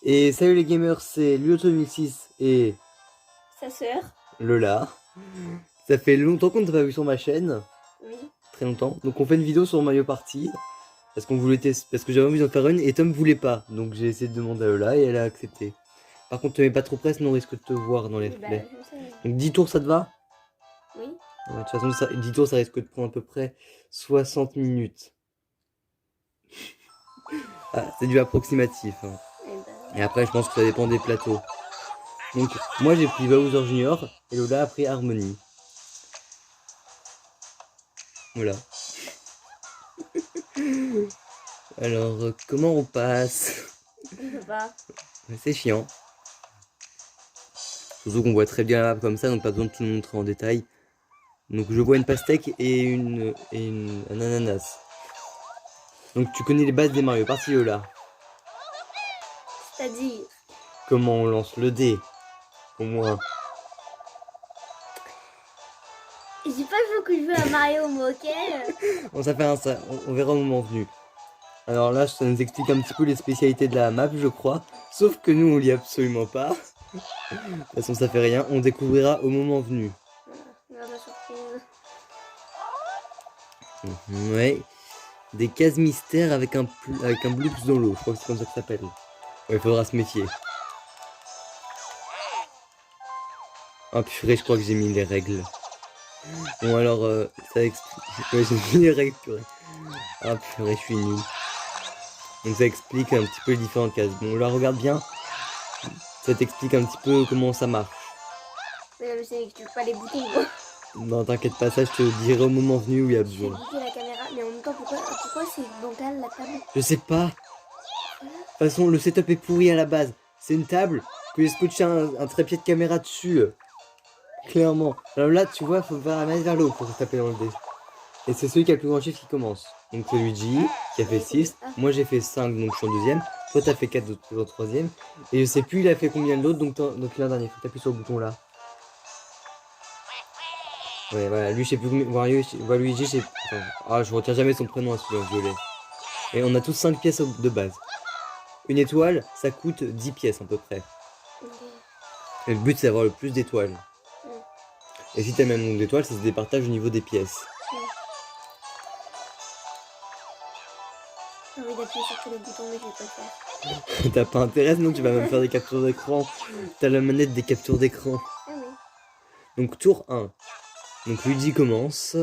Et salut les gamers, c'est Luto2006 et sa sœur. Lola. Ça fait longtemps qu'on ne t'a pas vu sur ma chaîne. Oui. Très longtemps. Donc on fait une vidéo sur Mario Party. Parce qu'on voulait tester, parce que j'avais envie d'en faire une et Tom voulait pas. Donc j'ai essayé de demander à Lola et elle a accepté. Par contre, te mets pas trop près, sinon on risque de te voir dans les replays. Donc 10 tours, ça te va? Oui. Ouais, de toute façon, 10 tours, ça risque de prendre à peu près 60 minutes. Ah, c'est du approximatif. Hein. Et après, je pense que ça dépend des plateaux. Donc, moi j'ai pris Bowser Junior et Lola a pris Harmony. Voilà. Alors, comment on passe? On peut pas. C'est chiant. Surtout qu'on voit très bien la map comme ça, donc pas besoin de tout le montrer en détail. Donc je vois une pastèque et un ananas. Donc tu connais les bases des Mario Party Lola. C'est-à-dire Comment on lance le dé, au moins. j'ai pas beaucoup joué à Mario, mais ok. Bon, ça fait ça, on verra au moment venu. Alors là, ça nous explique un petit peu les spécialités de la map, je crois. Sauf que nous, on lit absolument pas. De toute façon, ça fait rien, on découvrira au moment venu. Regarde la surprise. Ouais. Des cases mystères avec un bloops dans l'eau. Je crois que c'est comme ça que ça s'appelle. Ouais, il faudra se méfier. Ah purée, je crois que j'ai mis les règles. Bon alors, ça explique... Ouais, j'ai mis les règles, purée. Ah purée, je suis nul. Donc ça explique un petit peu les différentes cases. Bon, là, regarde bien. Ça t'explique un petit peu comment ça marche. Mais c'est que tu veux pas les boutons, quoi. Non, t'inquiète pas, ça, je te dirai au moment venu où il y a besoin. J'ai la caméra, mais en même temps, pourquoi c'est bancal la table? Je sais pas. De toute façon, le setup est pourri à la base. C'est une table que j'ai scotché un trépied de caméra dessus. Clairement. Alors là, tu vois, faut faire la main vers l'eau pour taper dans le dé. Et c'est celui qui a le plus grand chiffre qui commence. Donc c'est Luigi qui a fait 6. Moi j'ai fait 5, donc je suis en deuxième. Toi t'as fait 4, donc tu es en troisième. Et je sais plus il a fait combien de l'autre, donc l'un dernier. Faut taper sur le bouton là. Ouais, voilà. Lui, je sais plus combien. Luigi, je sais plus. Ah, je retiens jamais son prénom à celui-là, violet. Et on a tous 5 pièces de base. Une étoile, ça coûte 10 pièces à peu près. Et le but c'est d'avoir le plus d'étoiles. Et si t'as le même nombre d'étoiles, ça se départage au niveau des pièces. J'ai envie d'appuyer sur tous les boutons, mais je vais pas le faire. T'as pas intérêt, sinon tu vas même faire des captures d'écran. T'as la manette des captures d'écran. Ah oui. Donc tour 1. Donc Luigi commence.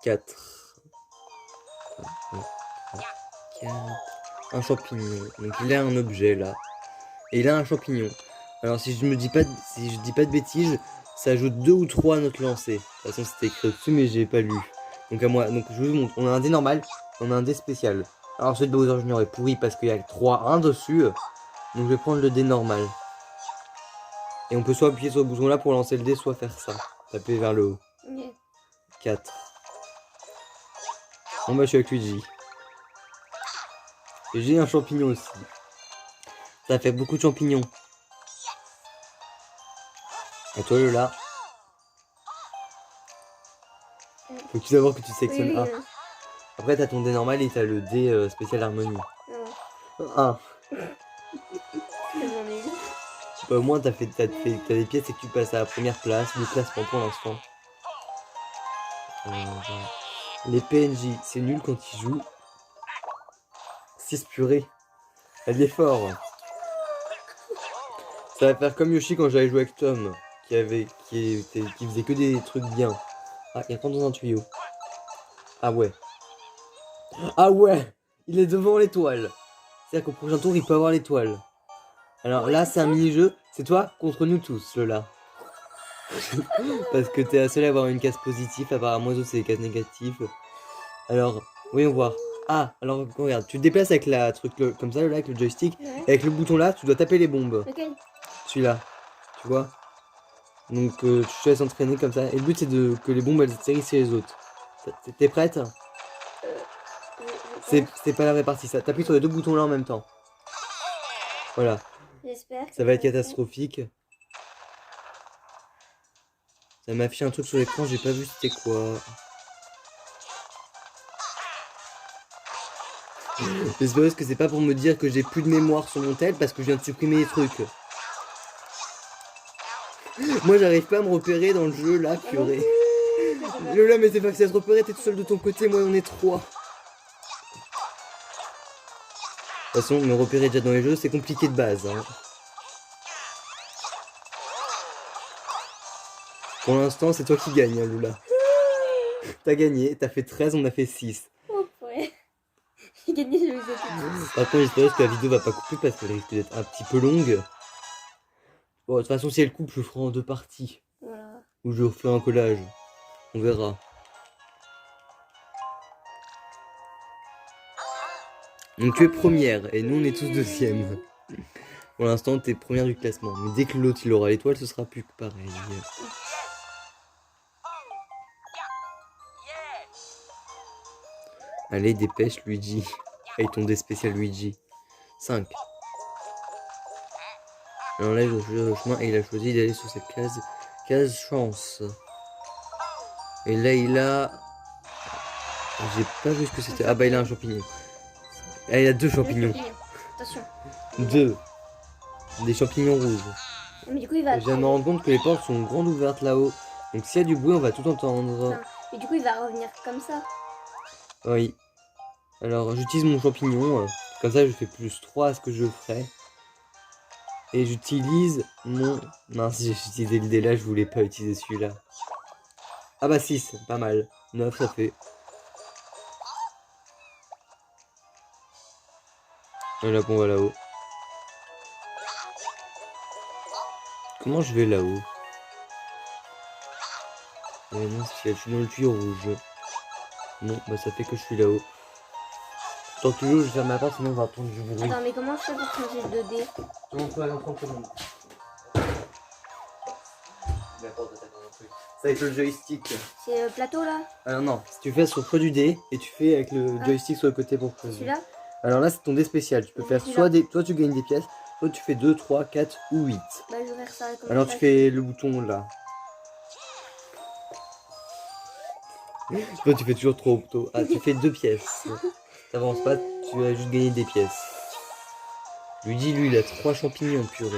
4. Un champignon. Donc il a un objet là. Et il a un champignon. Alors si je dis pas de bêtises, ça ajoute 2 ou 3 à notre lancer. De toute façon c'était écrit dessus mais j'ai pas lu. Donc à moi, donc je vous montre. On a un dé normal, on a un dé spécial. Alors celui de Bowser Junior est pourri parce qu'il y a 3-1 dessus. Donc je vais prendre le dé normal. Et on peut soit appuyer sur le bouton là pour lancer le dé, soit faire ça. Taper vers le haut. 4. Bon bah je suis avec Luigi. Et j'ai un champignon aussi. Ça fait beaucoup de champignons. À toi Lola. Faut-tu savoir que tu sélectionnes un. Après t'as ton dé normal et t'as le dé spécial harmonie. 1. Bah, au moins t'as des pièces et que tu passes à la première place, le classement pour l'instant. Les PNJ, c'est nul quand ils jouent. 6 purée. Elle est fort. Ça va faire comme Yoshi quand j'avais joué avec Tom, qui faisait que des trucs bien. Ah, il rentre dans un tuyau. Ah ouais. Ah ouais, il est devant l'étoile. C'est-à-dire qu'au prochain tour, il peut avoir l'étoile. Alors là, c'est un mini-jeu. C'est toi contre nous tous, Lola. Parce que t'es la seule à avoir une case positive. Apparemment, les autres, c'est des cases négatives. Alors, voyons voir. Ah, alors regarde, tu te déplaces avec la truc comme ça, Lola, avec le joystick. Et avec le bouton là, tu dois taper les bombes. Lequel? Celui-là. Tu vois? Donc, tu te laisses entraîner comme ça. Et le but, c'est que les bombes, elles atterrissent chez les autres. T'es prête? C'est pas la vraie partie, ça. T'appuies sur les deux boutons là en même temps. Voilà. J'espère. Ça va être catastrophique. Ça m'a affiché un truc sur l'écran, j'ai pas vu c'était quoi. J'espère que c'est pas pour me dire que j'ai plus de mémoire sur mon tel parce que je viens de supprimer les trucs. Moi j'arrive pas à me repérer dans le jeu là, purée. Lola, mais c'est pas facile à se repérer, t'es tout seul de ton côté, moi on est trois. De toute façon, me repérer déjà dans les jeux, c'est compliqué de base. Hein. Pour l'instant, c'est toi qui gagne, hein, Lola. T'as gagné, t'as fait 13, on a fait 6. Oh, ouais. J'ai gagné, je les ai fait. Par contre, j'espère que la vidéo va pas couper parce qu'elle risque d'être un petit peu longue. Bon, de toute façon, si elle coupe, je le ferai en 2 parties. Voilà. Ou je refais un collage. On verra. Donc tu es première et nous on est tous deuxième. Pour l'instant, t'es première du classement. Mais dès que l'autre il aura l'étoile, ce sera plus que pareil. Allez, dépêche Luigi. Avec ton dé spécial Luigi. 5. Il enlève le chemin et il a choisi d'aller sur cette case. Case chance. Et là il a... J'ai pas vu ce que c'était. Ah bah il a un champignon. Ah il a 2 champignons. Attention. 2. Des champignons rouges. Mais du coup, il va. Je viens de me rendre compte que les portes sont grandes ouvertes là-haut. Donc s'il y a du bruit, on va tout entendre. Non. Mais du coup, il va revenir comme ça. Oui. Alors j'utilise mon champignon. Comme ça je fais plus 3 à ce que je ferais. Et j'utilise mon... Mince, j'ai utilisé le dé là, je voulais pas utiliser celui-là. Ah bah 6, pas mal. 9 ça fait. Et là on va là-haut. Comment je vais là-haut? Non, je suis dans le tuyau rouge. Non, bah ça fait que je suis là-haut. Tant que je vais faire ma part, sinon on va attendre du bruit. Attends, mais comment je fais pour changer de dé? On peut aller en 30 secondes. Ça avec le joystick. C'est le plateau là? Alors non, si tu fais sur choix du dé et tu fais avec le joystick sur le côté pour choisir. Celui-là? Alors là c'est ton dé spécial, tu peux faire soit des... Toi tu gagnes des pièces, soit tu fais 2, 3, 4 ou 8. Bah je vais faire ça. Alors tu fais le bouton là. Toi tu fais toujours trop tôt. Ah tu fais 2 pièces. T'avances pas, tu vas juste gagner des pièces. Luigi lui il a 3 champignons purée.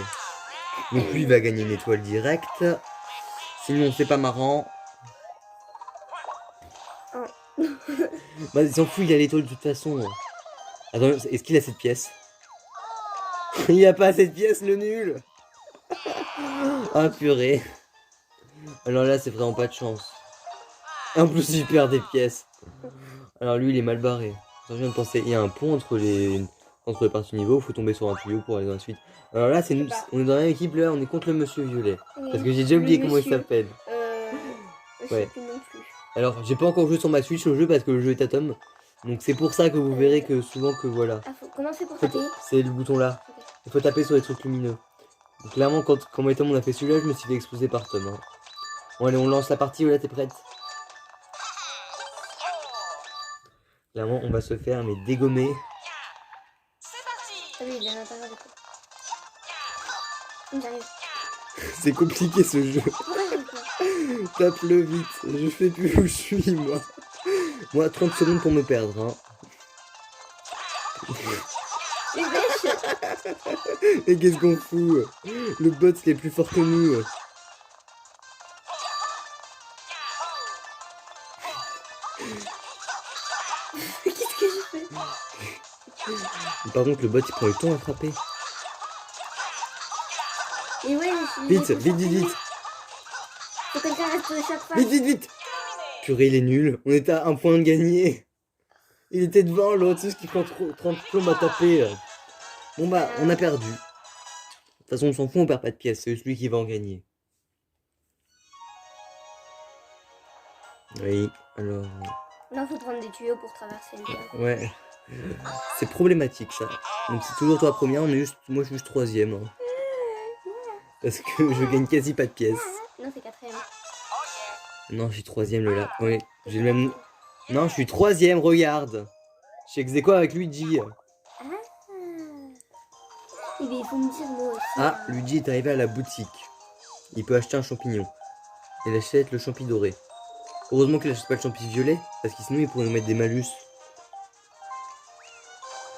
Donc lui il va gagner une étoile directe. Sinon c'est pas marrant. Bah il s'en fout, il a l'étoile de toute façon. Attends, est-ce qu'il a cette pièce? Il a pas cette pièce le nul. Ah purée. Alors là c'est vraiment pas de chance. En plus il perd des pièces. Alors lui il est mal barré. Je viens de penser, il y a un pont entre les parties du niveau, faut tomber sur un tuyau pour aller dans la suite. Alors là c'est nous, on est dans la même équipe là, on est contre le monsieur violet. Oui. Parce que j'ai déjà oublié comment il s'appelle. Je sais plus non plus. Alors j'ai pas encore joué sur ma Switch au jeu parce que le jeu est à tome. Donc c'est pour ça que vous verrez que souvent que voilà. Ah, comment c'est pour taper? C'est le bouton là. Okay. Il faut taper sur les trucs lumineux. Donc clairement quand moi et Tom on a fait celui-là, je me suis fait exploser par Tom. Hein. Bon allez on lance la partie, là t'es prête? Clairement on va se faire mais dégommer. Ah oui, il est à l'intérieur du coup. J'arrive. C'est compliqué ce jeu. Tape-le vite. Je sais plus où je suis moi. Moi 30 secondes pour me perdre. Hein. Et qu'est-ce qu'on fout? Le bot il est plus fort que nous. Qu'est-ce que je fais? Par contre le bot il prend le temps à frapper. Et ouais, vite, vite, vite, vite. Faut que quelqu'un reste chaque fois. Vite, vite, vite. Purée il est nul. On était à un point de gagner. Il était devant l'autre, c'est ce qui prend 30 plombes à taper. Bon bah on a perdu. De toute façon on s'en fout, on perd pas de pièces, c'est celui qui va en gagner. Oui, alors... Là faut prendre des tuyaux pour traverser le gars. Ouais. C'est problématique ça. Donc c'est toujours toi première, moi je suis juste troisième. Hein. Parce que je gagne quasi pas de pièces. Non c'est quatrième. Non je suis troisième Lola. Oui, j'ai le même... Non je suis troisième, regarde. Je suis ex aequo avec Luigi. Ah. Et bien il faut me dire moi aussi. Ah, Luigi est arrivé à la boutique. Il peut acheter un champignon. Il achète le champi doré. Heureusement qu'il achète pas le champi violet, parce que sinon il pourrait nous mettre des malus.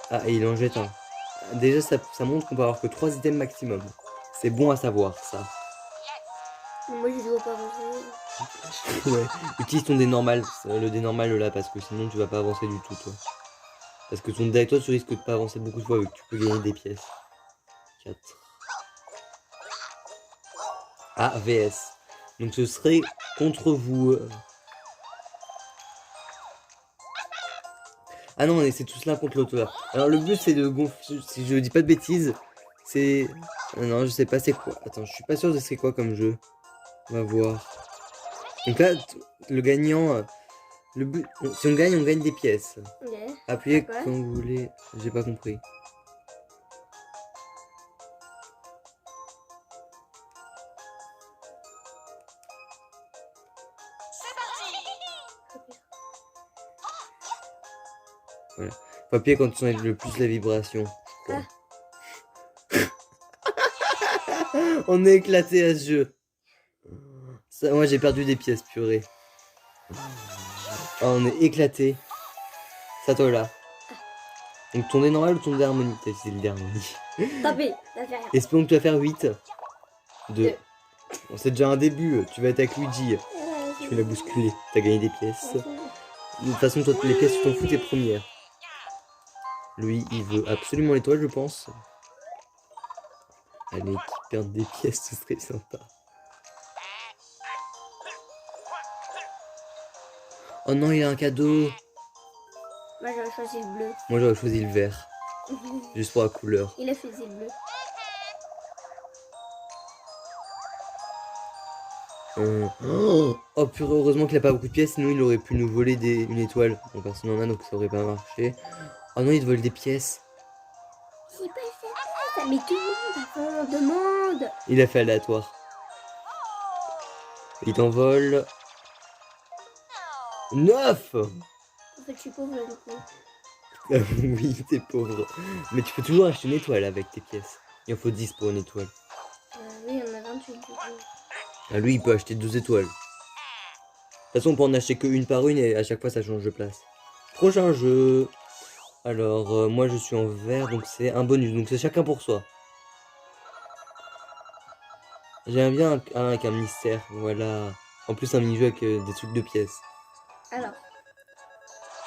Ah, et il en jette un. Déjà, ça montre qu'on peut avoir que 3 items maximum. C'est bon à savoir, ça. Moi, je dois pas avancer. Ouais. Utilise ton dé normal, le dé normal là, parce que sinon tu vas pas avancer du tout, toi. Parce que ton dé avec toi, tu risques de pas avancer beaucoup de fois, vu que tu peux gagner des pièces. 4. Ah, VS. Donc ce serait contre vous. Ah non, c'est tous l'un contre l'autre. Alors le but c'est de gonfler, si je dis pas de bêtises, c'est... Non, je sais pas c'est quoi. Attends, je suis pas sûr de c'est quoi comme jeu. On va voir. Donc là, le gagnant... Le but... Si on gagne des pièces. Ok. Appuyez Pourquoi quand vous voulez. J'ai pas compris. Voilà. Faut appuyer quand tu sens le plus la vibration. Ah. On est éclaté à ce jeu. Ça, moi j'ai perdu des pièces, purée. Oh, on est éclaté. Ça toi là. Donc ton dé normal ou ton dé harmonie? C'est le dé harmonie. Tant pis, ça fait rien. Espérons que tu vas faire 8. 2. Bon, c'est déjà un début. Tu vas être avec Luigi. Tu l'as bousculé. T'as gagné des pièces. De toute façon, toi, les pièces, tu t'en fous, t'es première. Lui, il veut absolument l'étoile, je pense. Allez, qui perd des pièces, ce serait sympa. Oh non, il a un cadeau. Moi, j'aurais choisi le bleu. Moi, j'aurais choisi le vert. Juste pour la couleur. Il a choisi le bleu. Oh purée, heureusement qu'il a pas beaucoup de pièces, sinon il aurait pu nous voler une étoile. Bon, personne n'en a, donc ça aurait pas marché. Oh non, il te vole des pièces. C'est pas ça, mais tout le monde on demande. Il a fait aléatoire. Il t'envole 9. En fait, je suis pauvre là, du coup. Oui, t'es pauvre. Mais tu peux toujours acheter une étoile avec tes pièces. Il en faut 10 pour une étoile. Oui, il y en a 28 du coup. Ah, lui, il peut acheter 2 étoiles. De toute façon, on peut en acheter qu'une par une et à chaque fois, ça change de place. Prochain jeu. Alors, moi, je suis en vert, donc c'est un bonus. Donc, c'est chacun pour soi. J'aime bien un avec un mystère. Voilà. En plus, un mini-jeu avec des trucs de pièces. Alors,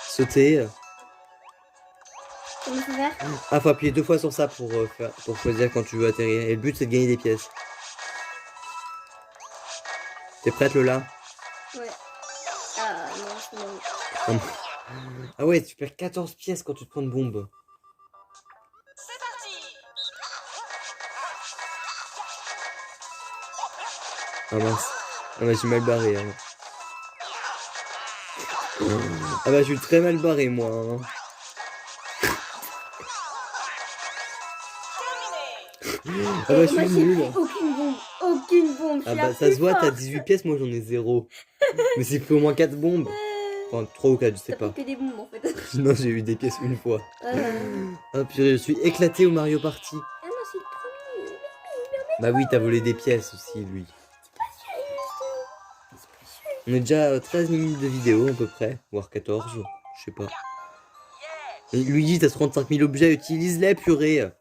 Sauter. comment faut faire? Ah, faut appuyer 2 fois sur ça pour choisir quand tu veux atterrir. Et le but, c'est de gagner des pièces. T'es prête, Lola? Ouais. Ah non, c'est bon. Ah non. Ah ouais, tu perds 14 pièces quand tu te prends une bombe. Ah mince. Ah bah, je suis mal barré. Hein. Ah bah, je suis très mal barré, moi. Hein. Ah bah, je suis nul. Aucune bombe. Aucune bombe. Ah bah, ça se voit, t'as 18 pièces, moi j'en ai 0. Mais c'est pris au moins 4 bombes. Enfin, 3 ou 4, je sais T'as pas. pris que des bombes en fait. Non, j'ai eu des pièces une fois. Ah purée, je suis éclaté au Mario Party. Ah non, c'est le premier. Bah oui, t'as volé des pièces aussi, lui. C'est pas sûr. On est déjà à 13 minutes de vidéo à peu près, voire 14, je sais pas. Et Luigi, t'as 35 000 objets, utilise-les, purée.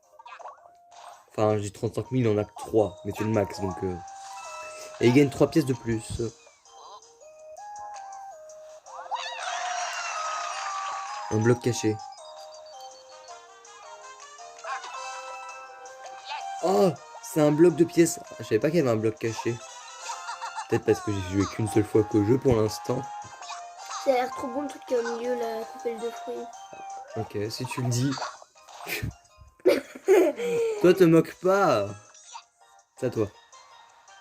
Enfin, j'ai 35 000, on a que 3, mais c'est le max, donc... Et il gagne 3 pièces de plus. Un bloc caché. Oh, c'est un bloc de pièces. Je savais pas qu'il y avait un bloc caché. Peut-être parce que j'ai joué qu'une seule fois qu'au jeu pour l'instant. Ça a l'air trop bon le truc qui est au milieu, la coupelle de fruits. Ok, si tu le dis. Toi, te moque pas. C'est à toi.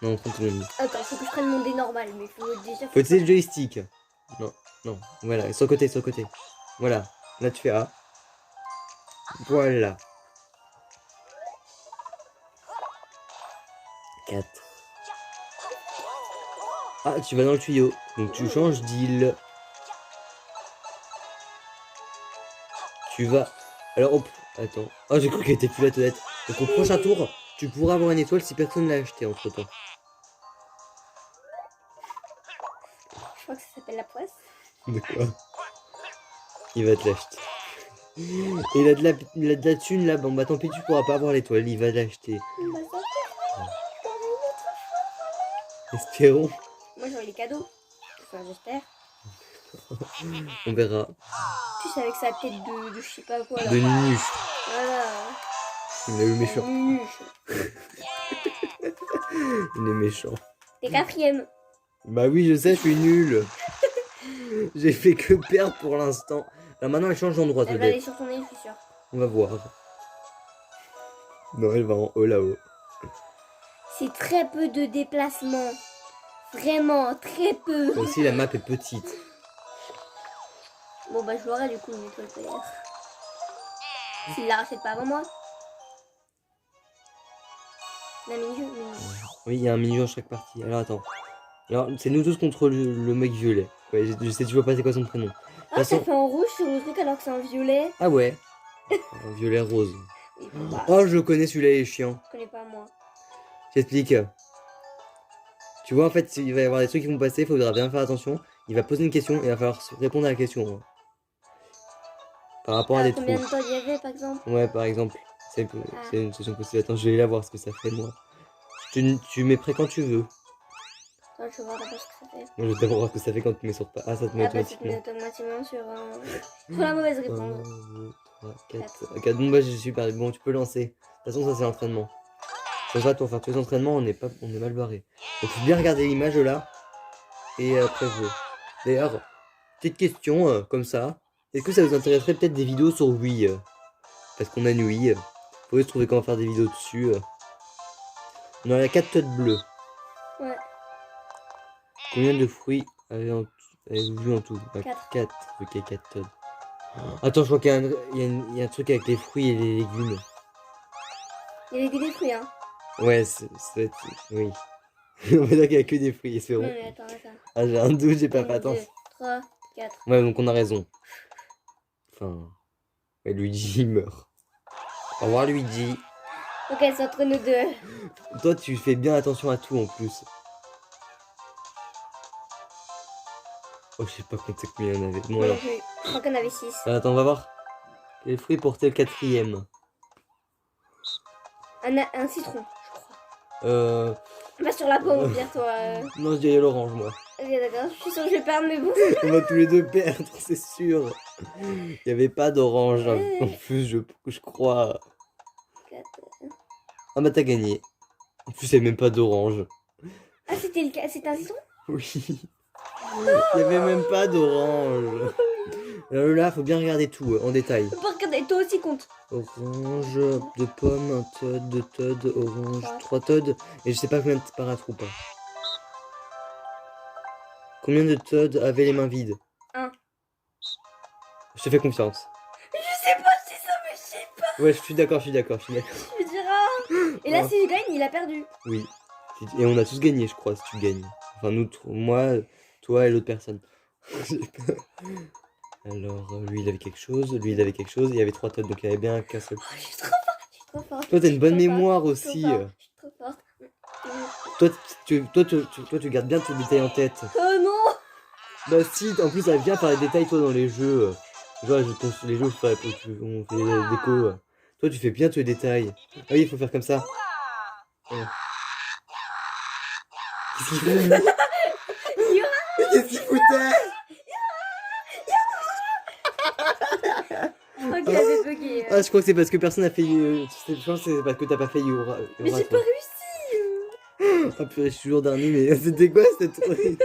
Non, 30 secondes. Attends, faut que je prenne mon dé normal, mais faut déjà... Faut utiliser le joystick. Non, non. Voilà, sur le côté, sur le côté. Voilà. Là, tu fais A. Voilà. 4. Ah, tu vas dans le tuyau. Donc, tu changes d'île. Tu vas... Alors, hop. Attends. Oh, j'ai cru qu'elle était plus là, Toilette. Donc, au prochain tour, tu pourras avoir une étoile si personne l'a acheté entre-temps. crois que ça s'appelle la poisse. De quoi? Il va te l'acheter. Et il a de la thune là, bon bah tant pis tu pourras pas avoir l'étoile, il va l'acheter. Bah, ça, Espérons, moi j'aurai les cadeaux. Enfin, j'espère. on verra. Tu sais, avec sa tête de je sais pas quoi là. De Nunuche, Voilà. il est méchant. Nunuche. Il est méchant. T'es quatrième. Bah oui, je sais, je suis nul. J'ai fait que perdre pour l'instant. Là maintenant elle change d'endroit Elle va aller peut-être. sur ton nez, je suis sûre. On va voir. Non, elle va en haut là-haut. C'est très peu de déplacement. Vraiment, très peu. Là aussi la map est petite. Bon bah je l'aurai du coup une étoile peut-être. S'il la rachète pas avant moi. La mini-jeu, Oui, il y a un mini-jeu dans chaque partie. Alors attends. Alors c'est nous tous contre le mec violet. Ouais, je sais toujours pas c'est quoi son prénom. De toute Ah, ça façon... fait en rouge sur le truc alors que c'est en violet. Ah ouais. Un violet rose. Oui, bon, bah, Oh, je connais celui-là, il est chiant. je connais pas moi. J'explique. Tu vois, en fait, il va y avoir des trucs qui vont passer, il faudra bien faire attention. Il va poser une question et il va falloir répondre à la question. Hein. Par rapport à des Combien trous. de temps il y avait par exemple? Ouais, par exemple. C'est une solution possible. Attends, je vais aller la voir ce que ça fait, moi. Tu mets prêt quand tu veux. Attends, je vais voir d'abord ce que ça fait. Moi, je vais d'abord voir ce que ça fait quand tu mets sur pas. Ah, ça te met Ah bah ça te met automatiquement. automatiquement sur la mauvaise 1, réponse. 2, 3, 4. 4. Bon, bah, je suis perdu. Bon, tu peux lancer. De toute façon, ça, c'est l'entraînement. Sans ça, pour faire tous les entraînements, on est mal barré. Donc, faut bien regarder l'image là. Et après, vous. D'ailleurs, petite question comme ça. Est-ce que ça vous intéresserait peut-être des vidéos sur Wii parce qu'on a une Wii. Faut juste trouver comment faire des vidéos dessus. On a 4 têtes bleues. Ouais. Combien de fruits avez-vous vu en tout? 4. 4. Ok, 4 tonnes. Attends, je crois qu'il y a un truc avec les fruits et les légumes. Il y avait que des fruits, hein. Ouais, oui. On va dire qu'il n'y a que des fruits, Non, espérons. mais attends. Ah, j'ai un doute, j'ai pas 1, fait 2, attention. 3, 4. Ouais, donc on a raison. Enfin... Ouais, Luigi, il meurt. Au revoir, Luigi. Ok, c'est entre nous deux. Toi, tu fais bien attention à tout en plus. Oh, je sais pas compter combien il y en avait. Bon, Moi alors. non plus. Je crois qu'on avait 6. Attends, on va voir. Quel fruit portait le 4e? Un citron, je crois. Euh... Pas sur la pomme, bien toi. Non, je dirais l'orange, moi. Ok, d'accord. Je suis sûre que je vais perdre, mais bon. On va tous les deux perdre, c'est sûr. Il n'y avait pas d'orange. Hein. En plus, je crois. 4. Ah bah t'as gagné. En plus, il n'y avait même pas d'orange. Ah, c'était un citron? Oui. Il n'y avait même pas d'orange. Alors là, faut bien regarder tout en détail. Faut pas regarder, toi aussi compte. Orange, de pommes, un toad, 2 toads, orange, 3 toads. Et je sais pas combien de paraître ou pas. Combien de toads avaient les mains vides? 1. Je te fais confiance. Je sais pas si ça, mais je sais pas. Ouais, je suis d'accord. Je me dirai. Et là, Oh. si je gagne, il a perdu. Oui. Et on a tous gagné, je crois, si tu gagnes. Enfin, nous, moi, toi et l'autre personne. Alors, lui, il avait quelque chose, lui, il avait quelque chose. Il y avait 3 toads, donc il y avait bien qu'un seul. Oh, je suis trop forte. Je suis trop forte. Toi, t'as une bonne Je suis trop mémoire forte, aussi. Je suis trop forte. Toi, tu gardes bien tous les détails en tête. Oh non. Bah si, en plus, ça va bien faire les détails, toi, dans les jeux. Genre, les jeux, on fait des déco. Toi, tu fais bien tous les détails. Ah oui, il faut faire comme ça. Ouais. Qu'est-ce qu'il fait, lui? Mais qu'est-ce qu'il foutait? Je crois qu'il avait bugué. Ah, je crois que c'est parce que personne n'a fait... je pense que c'est parce que t'as pas fait Yura. Mais j'ai pas réussi. Ah purée, je suis toujours dernier, mais c'était quoi cette truc?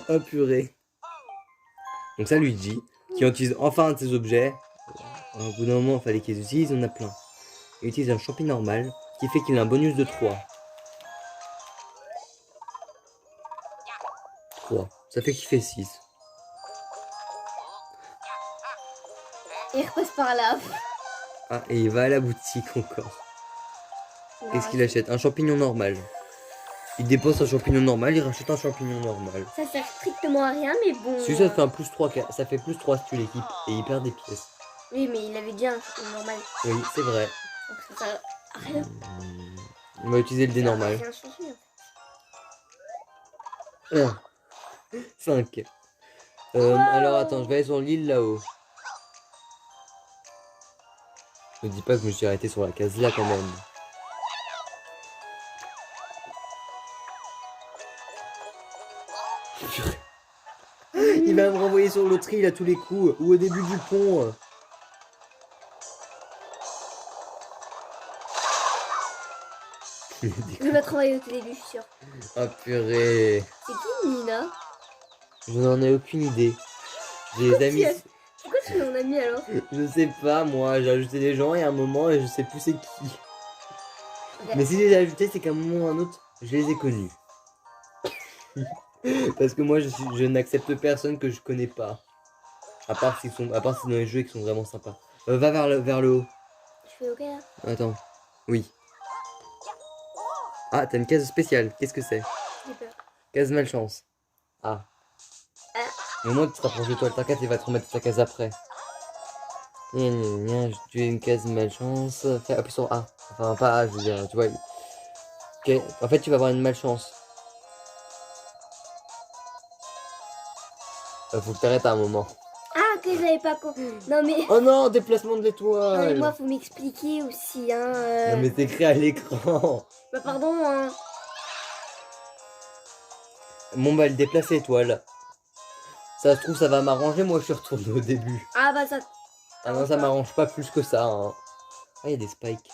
Ah purée. Donc ça, Luigi, qui utilise enfin un de ses objets. Au bout d'un moment, il fallait qu'ils utilisent, on a plein. Il utilise un champi normal, qui fait qu'il a un bonus de 3. 3. Ça fait qu'il fait 6. Il repasse par là. Ah, et il va à la boutique encore. Qu'est-ce qu'il achète? Un champignon normal. Il dépense un champignon normal, il rachète un champignon normal. Ça sert strictement à rien, mais bon. Si ça fait un plus 3, ça fait plus 3 si tu l'équipes et il perd des pièces. Oui, mais il avait déjà un champignon normal. Oui, c'est vrai. Donc ça sert à rien. On va utiliser le dé normal. Rien changer. 5. Wow. Alors attends, je vais aller sur l'île là-haut. Ne dis pas que je me suis arrêté sur la case là quand même. Il va me renvoyer sur l'autre île à tous les coups, ou au début du pont. Je vais travailler au tout début, je suis sûre. Ah purée. C'est qui Nina? Je n'en ai aucune idée. J'ai des amis. Pourquoi tu m'en as mis alors? Je sais pas moi, j'ai ajouté des gens et à un moment et je sais plus c'est qui. Ok. Mais si je les ai ajoutés, c'est qu'à un moment ou à un autre, je les ai connus. Parce que moi je n'accepte personne que je connais pas. À part si c'est dans les jeux qui sont vraiment sympas. Va vers le haut. Je fais ok là? Attends. Oui. Ah, t'as une case spéciale. Qu'est-ce que c'est? J'ai peur. Case malchance. Ah. Ah. Mais moi, tu te rapproches de toi, t'inquiète, il va te remettre ta case après. Gna, gna, gna, tu es une case malchance. Appuie sur A. Enfin, pas A, je veux dire, tu vois. Ok. En fait, tu vas avoir une malchance. Faut que t'arrêtes à un moment. Ah, que j'avais pas compris. Non mais. Oh non, déplacement de Non mais l'étoile. moi, faut m'expliquer aussi, hein. Non, mais c'est écrit à l'écran. Bah, pardon, hein. Bon, bah, le déplacer l'étoile. Ça se trouve, ça va m'arranger. Moi, je suis retourné au début. Ah, bah, ça. Ah non, ça m'arrange pas plus que ça. Hein. Ah, il y a des spikes.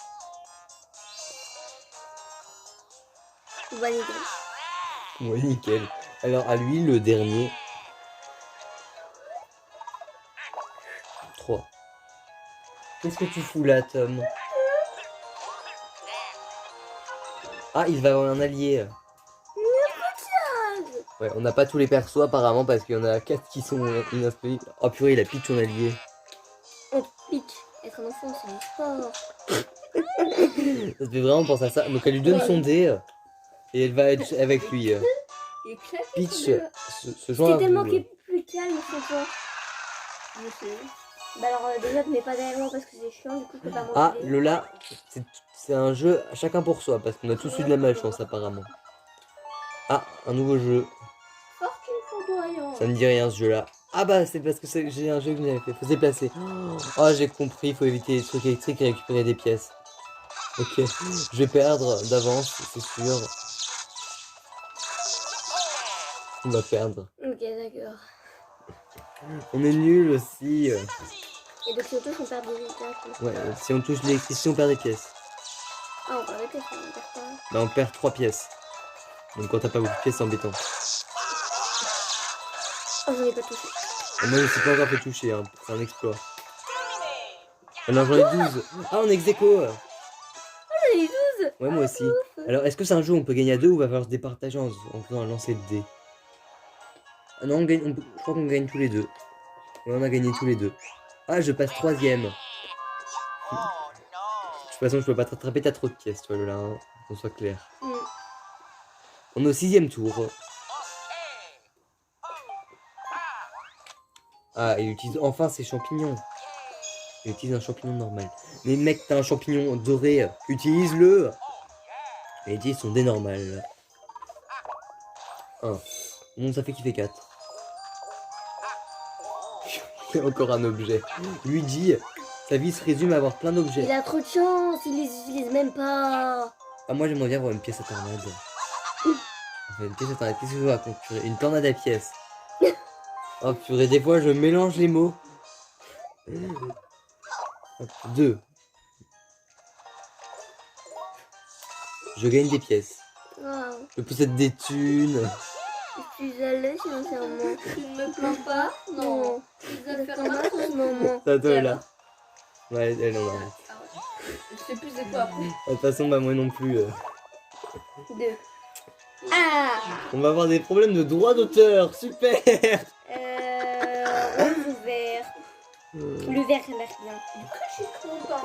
Bonne idée. Ouais, nickel. Alors, à lui, le dernier. 3. Qu'est-ce que tu fous là, Tom? Ah, il va avoir un allié. Ouais, on n'a pas tous les persos apparemment parce qu'il y en a 4 qui sont inaspectés. Oh purée, il a pitch son allié. On pitch. Être un enfant, c'est fort. Ça te fait vraiment penser à ça. Donc elle lui donne son dé et elle va être avec lui. Et claque. Pitch se joint à C'est tellement vous. plus calme, sans toi. Je sais. Bah, alors, déjà, te mets pas derrière moi parce que c'est chiant, du coup, je peux pas m'en Ah, Lola, c'est un jeu chacun pour soi parce qu'on a tous eu de la malchance apparemment. Ah, un nouveau jeu. Fortune foudroyante. Ça me dit rien ce jeu-là. Ah bah c'est parce que j'ai un jeu que j'avais fait. Faut se déplacer. Oh j'ai compris, faut éviter les trucs électriques et récupérer des pièces. Ok, je vais perdre d'avance, c'est sûr. On va perdre. Ok, d'accord. On est nul aussi. Et donc, si on touche, on perd des résultats. Ouais, si on touche l'électricité, on perd des pièces. Ah, on perd des pièces, on perd pas. Bah on perd 3 pièces. Donc quand t'as pas beaucoup de pièces, c'est embêtant. Oh, j'en ai pas touché. Et moi je me suis pas encore fait toucher, hein. C'est un exploit. Alors j'en ai 12. Ah on est ex-aequo. J'en ai 12. Ouais moi aussi. Alors est-ce que c'est un jeu où on peut gagner à deux ou on va falloir se départager en faisant un lancer de dés? Ah non, je crois qu'on gagne tous les deux. Ouais, on a gagné tous les deux. Ah, je passe 3ème. De toute façon, je peux pas te rattraper, t'as trop de pièces, toi, Lola, hein, qu'on soit clair. On est au 6ème tour. Ah, il utilise enfin ses champignons. Il utilise un champignon normal. Mais mec, t'as un champignon doré. Utilise-le. Et il utilise son dé normal. 1. Non, ça fait qu'il fait 4. Encore un objet. Luigi, sa vie se résume à avoir plein d'objets. Il a trop de chance, il les utilise même pas. Ah, moi j'aimerais bien avoir une pièce à tornade. Enfin, une pièce à tornade, qu'est-ce que je raconte, purée? Une tornade à pièces. Oh purée, des fois je mélange les mots. 2. Je gagne des pièces. Wow. Je possède des thunes. Je suis à l'aise financièrement. Tu ne me plains pas? Non. Ça fait mal en ce moment. Ça doit là. Ouais, elle en arrête. Ah ouais. Je sais plus c'est quoi après. De toute façon, bah moi non plus. 2. Ah. On va avoir des problèmes de droit d'auteur. Super. Rose ou vert. Le vert, ça marche bien. Je suis content.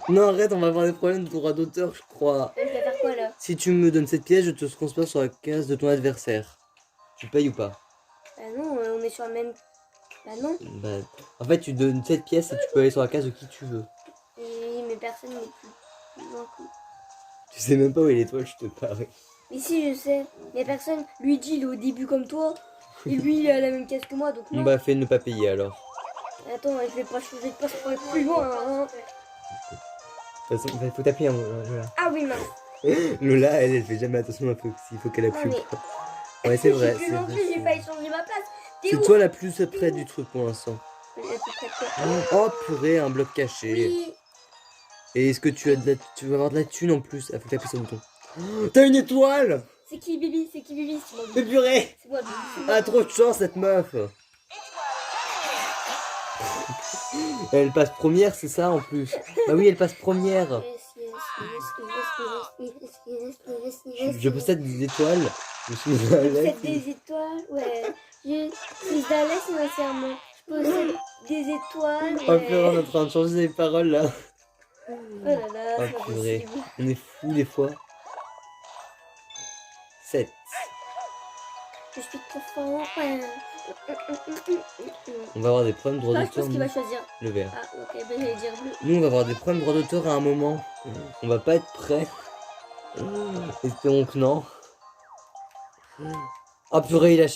Non, arrête, on va avoir des problèmes de droit d'auteur, je crois. Je vais faire quoi là? Si tu me donnes cette pièce, je te transfère sur la case de ton adversaire. Tu payes ou pas? Bah non, on est sur le même. Bah non. Bah, en fait, tu donnes cette pièce et tu peux aller sur la case de qui tu veux. Et mais personne n'est plus loin que. Tu sais même pas où est l'étoile, je te parie. Mais si, je sais. Mais personne. Luigi, il est au début comme toi. Et lui, il a la même caisse que moi, donc non. Bah, fais ne pas payer alors. Attends, je vais pas changer de passe pour être plus loin. Hein. De toute façon, il faut taper Lola. Ah oui, mince. Lola, elle fait jamais attention à il faut qu'elle Ah, appuie. mais... Ouais, c'est vrai. Je suis plus non plus, j'ai failli changer ma place. T'es C'est où? toi la plus près du truc pour l'instant. Je suis près de toi. Oh purée, un bloc caché. Oui. Et est-ce que tu as tu vas avoir de la thune en plus? Ah, faut taper sur le bouton. Oh, t'as une étoile! C'est qui Bibi? C'est qui Bibi? C'est moi. Mais Bibi. purée! C'est moi, Bibi. C'est moi. Ah, trop de chance cette meuf! Elle passe première, c'est ça en plus? Bah oui, elle passe première. Je possède des étoiles. Je suis Je à l'aise. possède des étoiles, ouais. Je suis d'Alès, sincèrement. Je possède des étoiles, Oh ouais. purée, on est en train de changer les paroles là. Oh là là, Oh c'est pas purée, possible. on est fous des fois. 7. Je suis trop fort. Ouais. On va avoir des problèmes de droit Ah, je pense d'auteur. qu'il va nous. choisir. Le vert. Ah, ok, ben j'allais dire bleu. Nous, on va avoir des problèmes de droit d'auteur à un moment. On va pas être prêts. Espérons que non. Oh purée, il a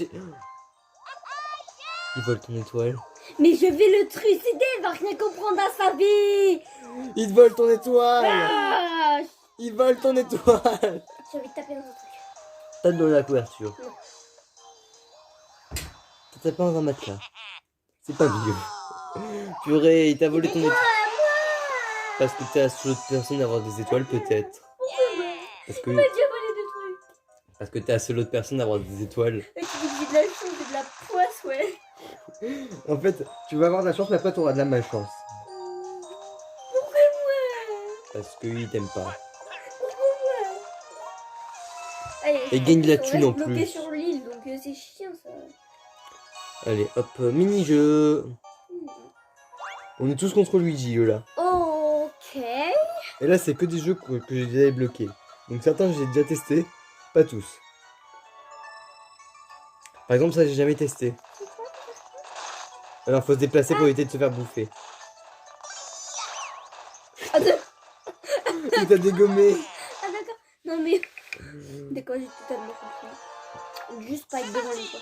Il vole ton étoile. Mais je vais le trucider, il va rien comprendre à sa vie. Il te vole ton étoile. Ah, Il vole ton étoile. j'ai envie de taper dans un truc. Tape dans la couverture. Non. T'as tapé dans un matelas. C'est pas mieux. Purée, il t'a volé ton étoile. Parce que t'es la seule personne à avoir des étoiles, peut-être. Parce que... Il m'a déjà volé des trucs. Parce que t'es la seule autre personne à avoir des étoiles. Et tu dis que j'ai de la chance, j'ai de la poisse, ouais. En fait, tu vas avoir de la chance, mais après t'auras de la malchance. Pourquoi moi? Parce qu'il t'aime pas. Pourquoi moi? Allez, Et gagne de la on thune en reste bloqué plus. sur l'île, donc c'est chiant ça. Allez, hop, mini-jeu. On est tous contre Luigi, là. Ok. Et là, c'est que des jeux que j'ai déjà débloqués. Donc certains, j'ai déjà testé. Pas tous. Par exemple, ça, j'ai jamais testé. Alors, faut se déplacer pour éviter de se faire bouffer. Attends. Il t'a dégommé. Ah d'accord. Non mais... D'accord, j'ai totalement compris. Juste pas être devant lui quoi.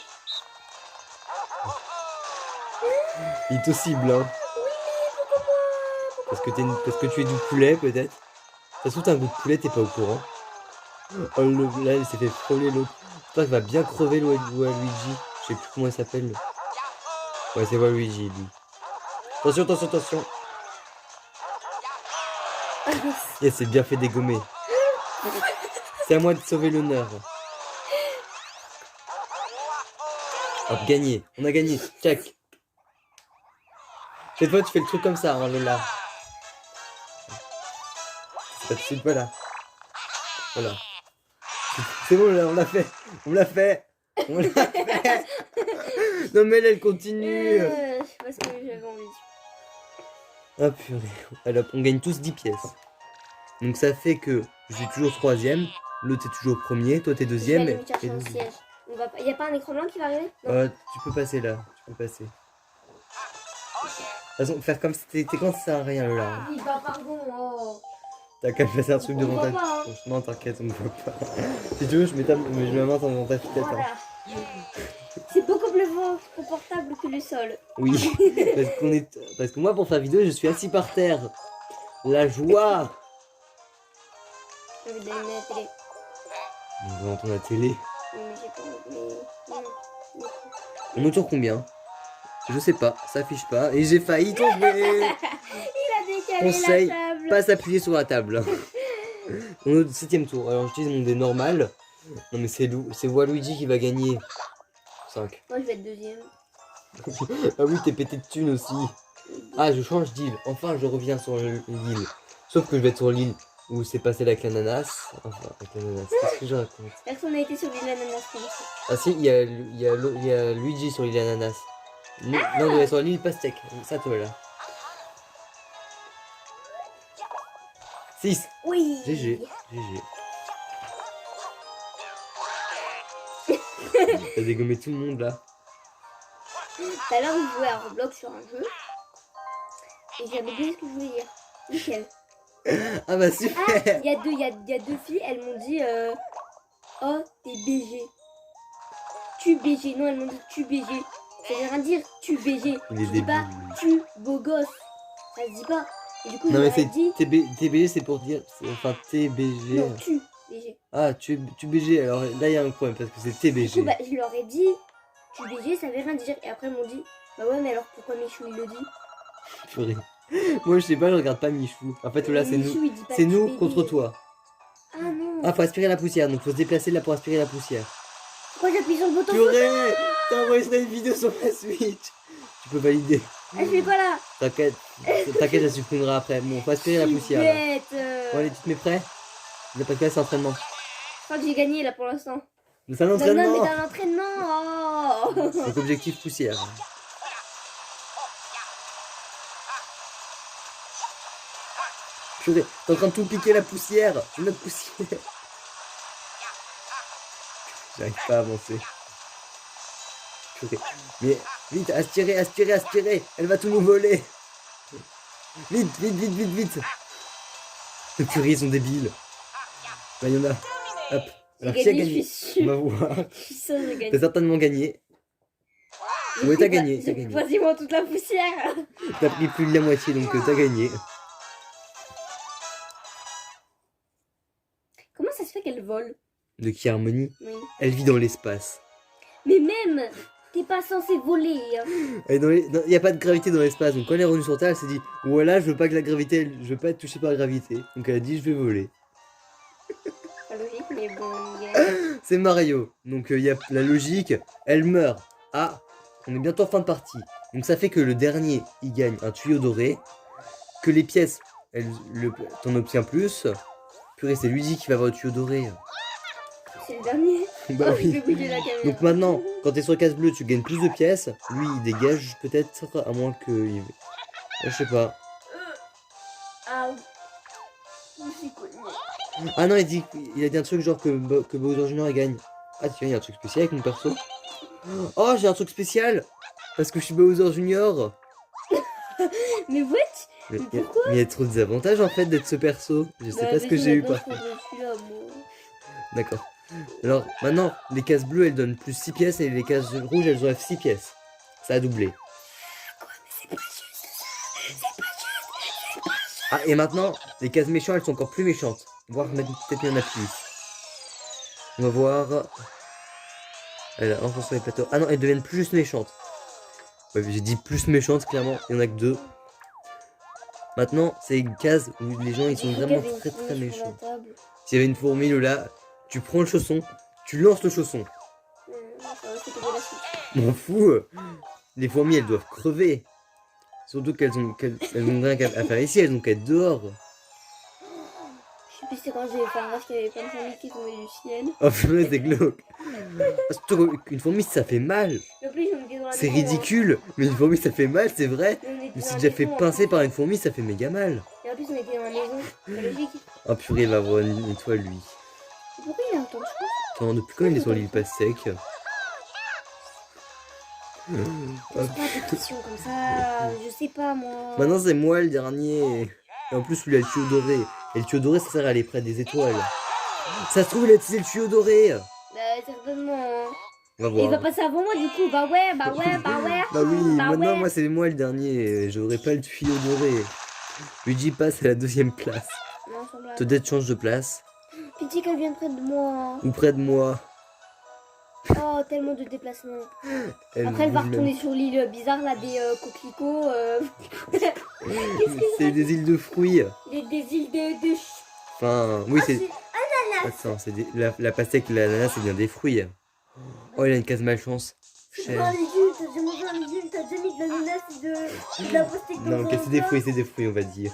Il te cible, hein. Parce que, parce que tu es du poulet, peut-être. Ça se trouve, t'as un goût de poulet, t'es pas au courant. Oh, là, il s'est fait frôler l'autre. J'espère qu'il va bien crever Luigi. Je sais plus comment il s'appelle. Ouais, c'est Luigi, lui. Attention, attention, attention. Yes, c'est bien fait dégommer. C'est à moi de sauver l'honneur. Hop, gagné. On a gagné. Check. Cette fois, tu fais le truc comme ça, hein, Lola. C'est pas tout de suite, voilà. Voilà. C'est bon, là, on l'a fait. On l'a fait. On l'a fait. Non, mais elle continue. Je sais pas ce que j'avais envie. Ah purée. Alors, on gagne tous 10 pièces. Donc ça fait que je suis toujours troisième, l'autre est toujours premier, toi t'es deuxième. Je vais aller me chercher et un deuxième. siège. Il y a pas un écran blanc qui va arriver? Non. Tu peux passer là, tu peux passer. De toute façon, faire comme si t'es quand ça sert à rien là. Oui, bah pardon. Oh. T'as qu'à faire un truc On devant voit ta... pas, hein. Non, t'inquiète, on ne voit pas. Si tu veux, je mets ma main dans ta fillette. Voilà. Hein. C'est beaucoup plus confortable que le sol. Oui, parce que moi pour faire vidéo, je suis assis par terre. La joie. J'ai envie d'allumer la télé. On va entendre la télé. Mais j'ai pas envie. On est autour combien? Je sais pas, ça affiche pas. Et j'ai failli tomber. Il a décalé Conseil, la table. pas s'appuyer sur la table. On est au 7ème tour. Alors j'utilise mon dé normal. Non mais c'est Waluigi qui va gagner. 5. Moi je vais être deuxième. Ah oui, t'es pété de thunes aussi. Ah, je change d'île. Enfin, je reviens sur l'île. Sauf que je vais être sur l'île où c'est passé avec l'ananas. Enfin, avec l'ananas. Qu'est-ce que je raconte? Personne n'a été sur l'île ananas pour l'instant. Ah si, il y a Luigi sur l'île ananas. Non, il est sur l'île pastèque. Ça, toi là. 6. Oui. GG. T'as dégommé tout le monde là. Tout à l'heure, on jouait à Roblox sur un jeu. Et j'ai oublié ce que je voulais dire. Nickel. Ah bah super. Ah, il y a deux filles, elles m'ont dit Oh, t'es BG. Tu BG. Non, elles m'ont dit tu BG. Ça veut rien dire tu BG. Il est Tu dis pas débile. tu beau gosse. Ça se dit pas. Et du coup, Non je mais leur ai c'est dit TBG c'est pour dire... Enfin TBG... non, tu BG. Ah tu BG, alors là il y a un problème parce que c'est Du coup, TBG. bah, je leur ai dit tu BG, ça veut rien dire. Et après, ils m'ont dit bah ouais, mais alors pourquoi Michou il le dit? Purée. Moi je sais pas, je regarde pas Michou. En fait là c'est Michou, nous. il dit pas C'est tu nous BG. contre toi. Ah non. Ah faut aspirer la poussière, donc faut se déplacer là pour aspirer la poussière. Pourquoi j'appuie sur le bouton? Purée, t'as enregistré une vidéo sur la Switch. Tu peux valider. Ah, je fais quoi là? T'inquiète, t'inquiète, ça supprimera après. Bon, faut aspirer la Je suis poussière. Là. bête. Bon allez, tu te mets prêt? Parce que là c'est entraînement. Je crois que j'ai gagné là pour l'instant. Mais c'est un Non, non, entraînement. mais dans l'entraînement. Oh. Donc objectif poussière. Purée, t'es en train de tout piquer la poussière. C'est notre poussière. J'arrive pas à avancer. Purée. Mais vite, aspirer, aspirer, aspirer. Elle va tout nous voler. Vite, vite, vite, vite, vite. Les purées, ils sont débiles. Là, il y en a. Hop. Alors, qui a gagné? Je suis On sûre. va voir. Je suis sûre que j'ai gagné. T'as certainement gagné. Ouais, t'as gagné, t'as J'ai gagné. quasiment toute la poussière. T'as pris plus de la moitié, donc t'as gagné. Comment ça se fait qu'elle vole? De qui Harmonie? Oui. Elle vit dans l'espace. Mais même, t'es pas censé voler. Hein. Il n'y a pas de gravité dans l'espace, donc quand elle est revenue sur Terre, elle s'est dit voilà, je veux pas que la gravité, je veux pas être touchée par la gravité. Donc elle a dit je vais voler. Pas logique, mais bon. C'est Mario, donc il y a la logique, elle meurt. Ah, on est bientôt en fin de partie. Donc ça fait que le dernier, il gagne un tuyau doré, que les pièces, t'en obtiens plus. Purée, c'est Luigi qui va avoir le tuyau doré. C'est le dernier. Bah Oh, je oui. vais bouger la caméra. Donc maintenant, quand t'es sur case bleue, tu gagnes plus de pièces. Lui, il dégage peut-être, à moins que... Je sais pas. Ah, je suis connue. Ah non, il a dit un truc genre que Bowser Junior il gagne. Ah tiens, il y a un truc spécial avec mon perso. Oh, j'ai un truc spécial parce que je suis Bowser Junior. Mais what? Mais Mais il y pourquoi? a trop de désavantages en fait d'être ce perso. Je sais pas ce que j'ai eu par contre. D'accord. Alors maintenant, les cases bleues elles donnent plus 6 pièces et les cases rouges elles enlèvent 6 pièces. Ça a doublé. Ah et maintenant, les cases méchantes elles sont encore plus méchantes. Voire peut-être il y en a plus. On va voir. Elle a enfoncé les plateaux. Ah non, elles deviennent plus juste méchantes. Ouais, j'ai dit plus méchantes clairement, il y en a que 2. Maintenant, c'est une case où les gens ils sont vraiment très très méchants. S'il y avait une fourmi là, tu prends le chausson, tu lances le chausson. M'en fous. Les fourmis elles doivent crever. Surtout qu'elles ont rien à faire ici, elles ont qu'à être dehors. Je sais plus c'est quand j'ai fait un rêve qu'il y avait plein de fourmis qui tombaient du ciel. Oh purée, c'est glauque. Surtout qu'une fourmi ça fait mal. Et en plus, on était dans la C'est maison, ridicule, mais une fourmi ça fait mal, c'est vrai. hein. On était Mais dans si la déjà fait maison, pincer par une fourmi, ça fait méga mal. Et en plus, on était dans la maison. C'est pas logique. Oh purée, il va avoir une étoile lui. Pourquoi il a autant de choses? Attends, depuis quand il est sur l'île passe sec? Pose pas des questions comme ça. Je sais pas, moi. Maintenant c'est moi le dernier. Et en plus lui il a le tuyau doré. Et le tuyau doré ça sert à aller près des étoiles. Ça se trouve il a utilisé le tuyau doré. Bah, certainement. Hein. On va Et il va voir. passer avant moi, du coup. Bah ouais, bah ouais, bah ouais. Bah oui, bah maintenant ouais. moi c'est moi le dernier. J'aurai pas le tuyau doré. Luigi passe à la 2ème place. Non, sans blague. Peut-être change de place. Pitié qu'elle vienne près de moi. Ou près de moi. Oh, tellement de déplacements. Elle Après, elle va bouge même. retourner sur l'île bizarre, là, des coquelicots. C'est des îles de fruits. Des îles de Enfin, oui c'est... Attends, c'est la pastèque et l'ananas c'est bien des fruits. Oh il a une case malchance. Cher. Oh, les Jules, t'as déjà mangé un légume, t'as déjà mis de l'ananas et de la pastèque dans Non, un ok, plat. c'est des fruits, on va dire.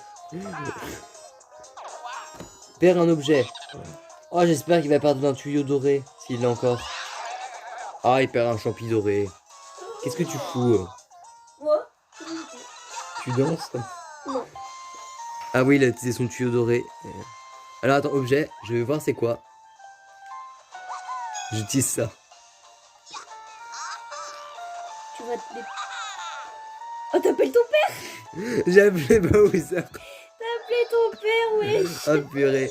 Perd un objet. Oh, j'espère qu'il va perdre un tuyau doré, s'il l'a encore. Ah, il perd un champi doré. Qu'est-ce que tu fous? Moi, Tu danses? non. Ah oui, il a utilisé son tuyau doré. Alors attends, objet, je vais voir c'est quoi. J'utilise ça. Tu vas te... Oh, t'appelles ton père? J'ai appelé Bowser. T'as appelé ton père, wesh. Ah purée.